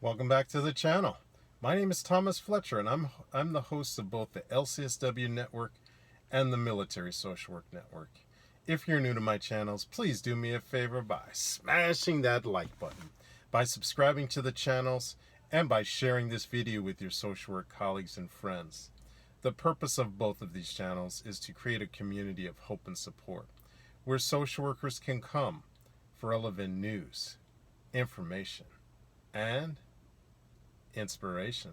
Welcome back to the channel. My name is Thomas Fletcher, and I'm the host of both the LCSW Network and the Military Social Work Network. If you're new to my channels, please do me a favor by smashing that like button, by subscribing to the channels, and by sharing this video with your social work colleagues and friends. The purpose of both of these channels is to create a community of hope and support, where social workers can come for relevant news, information, and inspiration.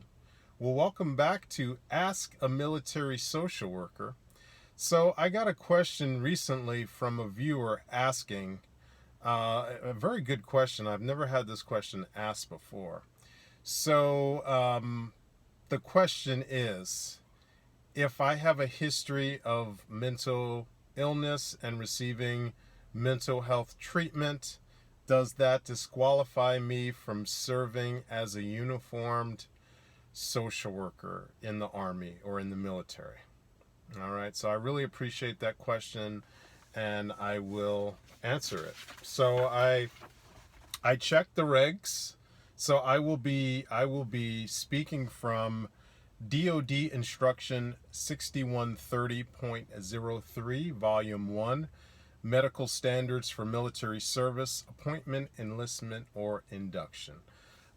Well, welcome back to Ask a Military Social Worker. So I got a question recently from a viewer asking, a very good question. I've never had this question asked before. So the question is, if I have a history of mental illness and receiving mental health treatment, does that disqualify me from serving as a uniformed social worker in the Army or in the military? All right, so I really appreciate that question, and I will answer it. So I checked the regs. So I will be speaking from DoD Instruction 6130.03, Volume 1, Medical Standards for Military Service, Appointment, Enlistment, or Induction.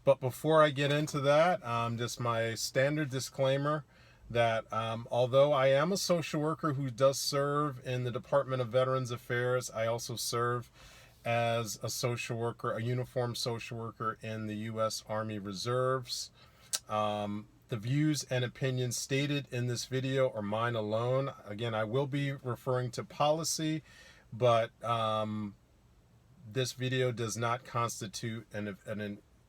But before I get into that, just my standard disclaimer that although I am a social worker who does serve in the Department of Veterans Affairs, I also serve as a social worker, a uniformed social worker in the U.S. Army Reserves. The views and opinions stated in this video are mine alone. Again, I will be referring to policy, but this video does not constitute an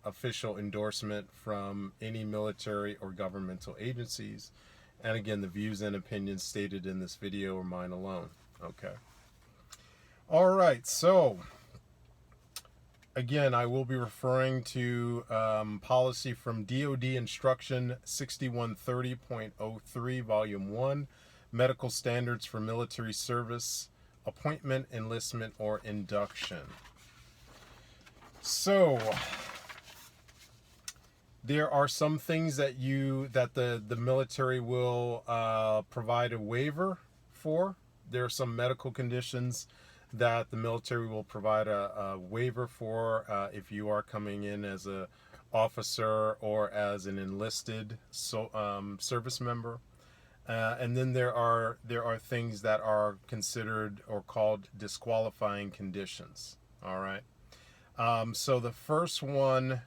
official endorsement from any military or governmental agencies. And again, the views and opinions stated in this video are mine alone. Okay. All right. So again, I will be referring to policy from DoD Instruction 6130.03, Volume 1, Medical Standards for Military Service, Appointment, Enlistment, or Induction. So there are some things that the military will provide a waiver for. There are some medical conditions that the military will provide a waiver for if you are coming in as a officer or as an enlisted service member. And then there are things that are considered or called disqualifying conditions. All right. So the first one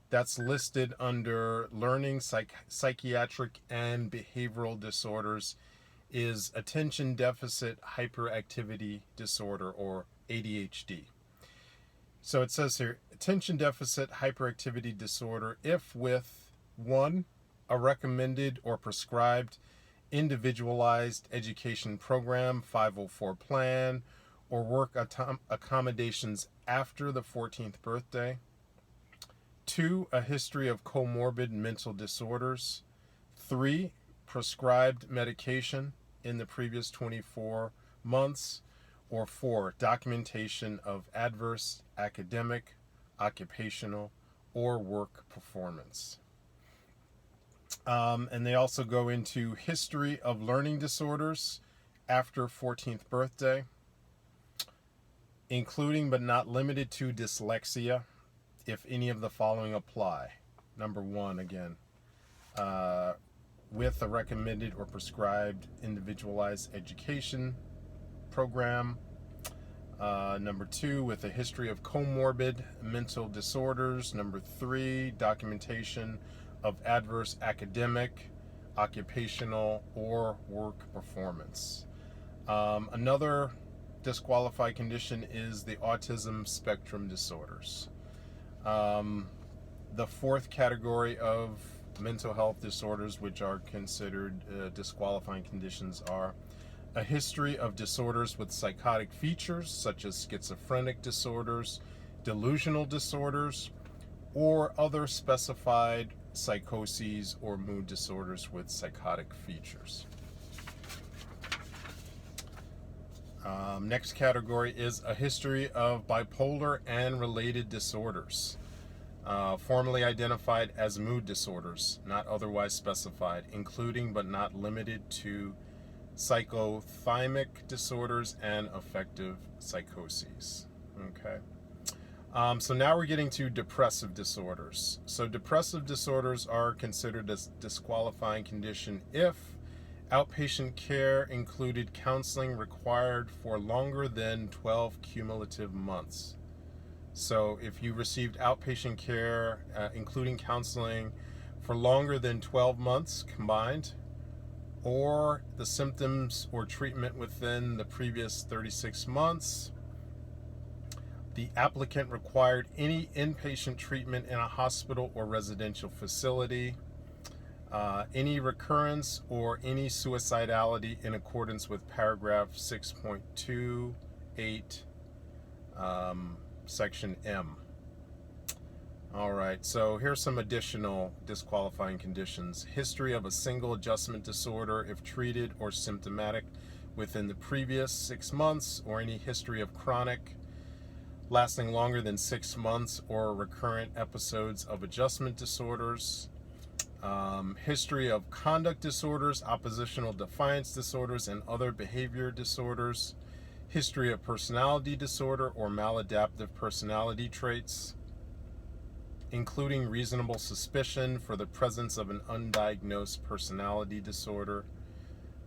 that's listed under learning, psychiatric, and behavioral disorders is attention deficit hyperactivity disorder, or ADHD. So it says here, attention deficit hyperactivity disorder if with 1, a recommended or prescribed individualized education program, 504 plan, or work accommodations after the 14th birthday. 2, a history of comorbid mental disorders. 3, prescribed medication in the previous 24 months. Or 4, documentation of adverse academic, occupational, or work performance. And they also go into history of learning disorders after 14th birthday, including but not limited to dyslexia, if any of the following apply. Number 1, again, with a recommended or prescribed individualized education program. Number 2, with a history of comorbid mental disorders. Number 3, documentation of adverse academic, occupational, or work performance. Another disqualified condition is the autism spectrum disorders. The 4th category of mental health disorders which are considered disqualifying conditions are a history of disorders with psychotic features such as schizophrenic disorders, delusional disorders, or other specified psychoses or mood disorders with psychotic features. Next category is a history of bipolar and related disorders. Formally identified as mood disorders, not otherwise specified, including but not limited to psychothymic disorders and affective psychoses. Okay. So now we're getting to depressive disorders. So depressive disorders are considered a disqualifying condition if outpatient care included counseling required for longer than 12 cumulative months. So if you received outpatient care, including counseling, for longer than 12 months combined, or the symptoms or treatment within the previous 36 months, the applicant required any inpatient treatment in a hospital or residential facility, any recurrence or any suicidality in accordance with paragraph 6.28, section M. All right, so here's some additional disqualifying conditions. History of a single adjustment disorder if treated or symptomatic within the previous 6 months, or any history of chronic lasting longer than 6 months or recurrent episodes of adjustment disorders. History of conduct disorders, oppositional defiance disorders, and other behavior disorders. History of personality disorder or maladaptive personality traits, including reasonable suspicion for the presence of an undiagnosed personality disorder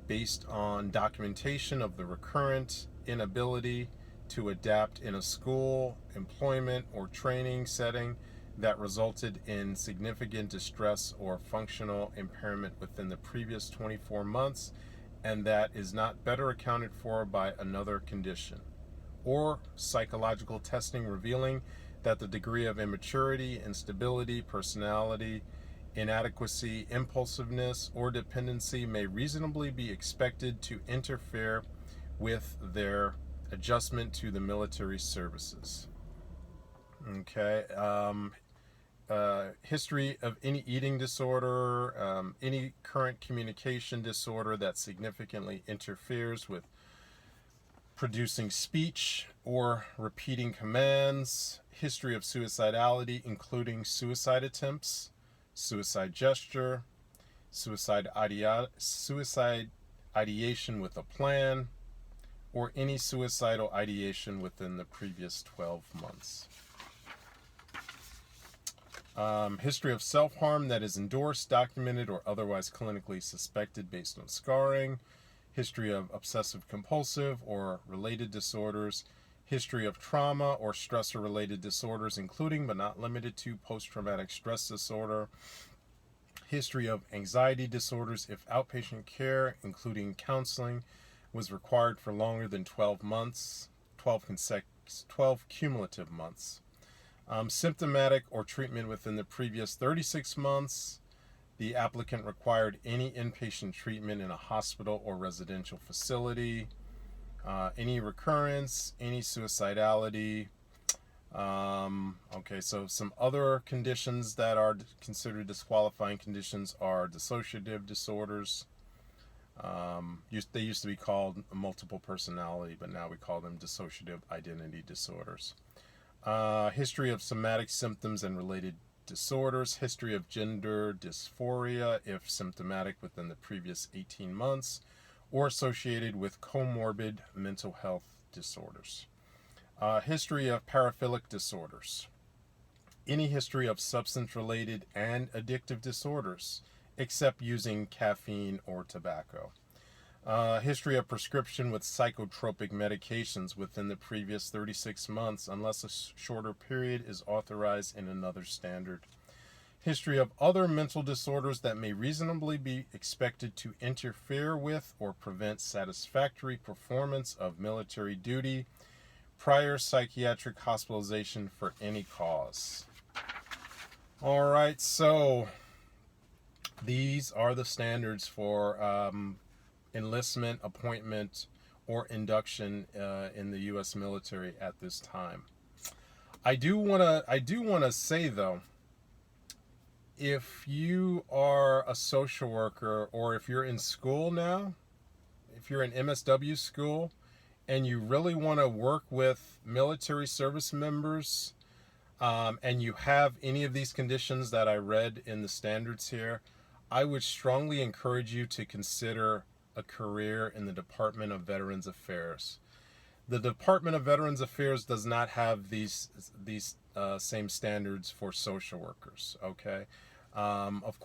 based on documentation of the recurrent inability to adapt in a school, employment, or training setting that resulted in significant distress or functional impairment within the previous 24 months, and that is not better accounted for by another condition, or psychological testing revealing that the degree of immaturity, instability, personality, inadequacy, impulsiveness, or dependency may reasonably be expected to interfere with their adjustment to the military services. Okay. History of any eating disorder, any current communication disorder that significantly interferes with producing speech or repeating commands. History of suicidality, including suicide attempts, suicide gesture, suicide ideation with a plan, or any suicidal ideation within the previous 12 months. History of self-harm that is endorsed, documented, or otherwise clinically suspected based on scarring. History of obsessive-compulsive or related disorders. History of trauma or stressor-related disorders, including but not limited to post-traumatic stress disorder. History of anxiety disorders if outpatient care, including counseling, was required for longer than 12 months, 12 cumulative months. Symptomatic or treatment within the previous 36 months. The applicant required any inpatient treatment in a hospital or residential facility. Any recurrence, any suicidality. Okay, so some other conditions that are considered disqualifying conditions are dissociative disorders. They used to be called multiple personality, but now we call them dissociative identity disorders. History of somatic symptoms and related disorders. History of gender dysphoria if symptomatic within the previous 18 months or associated with comorbid mental health disorders. History of paraphilic disorders. Any history of substance-related and addictive disorders, except using caffeine or tobacco. History of prescription with psychotropic medications within the previous 36 months, unless a shorter period is authorized in another standard. History of other mental disorders that may reasonably be expected to interfere with or prevent satisfactory performance of military duty. Prior psychiatric hospitalization for any cause. All right, so these are the standards for enlistment, appointment, or induction in the U.S. military at this time. I do wanna say though, if you are a social worker or if you're in school now, if you're in MSW school, and you really want to work with military service members, and you have any of these conditions that I read in the standards here, I would strongly encourage you to consider a career in the Department of Veterans Affairs. The Department of Veterans Affairs does not have these same standards for social workers. Okay, of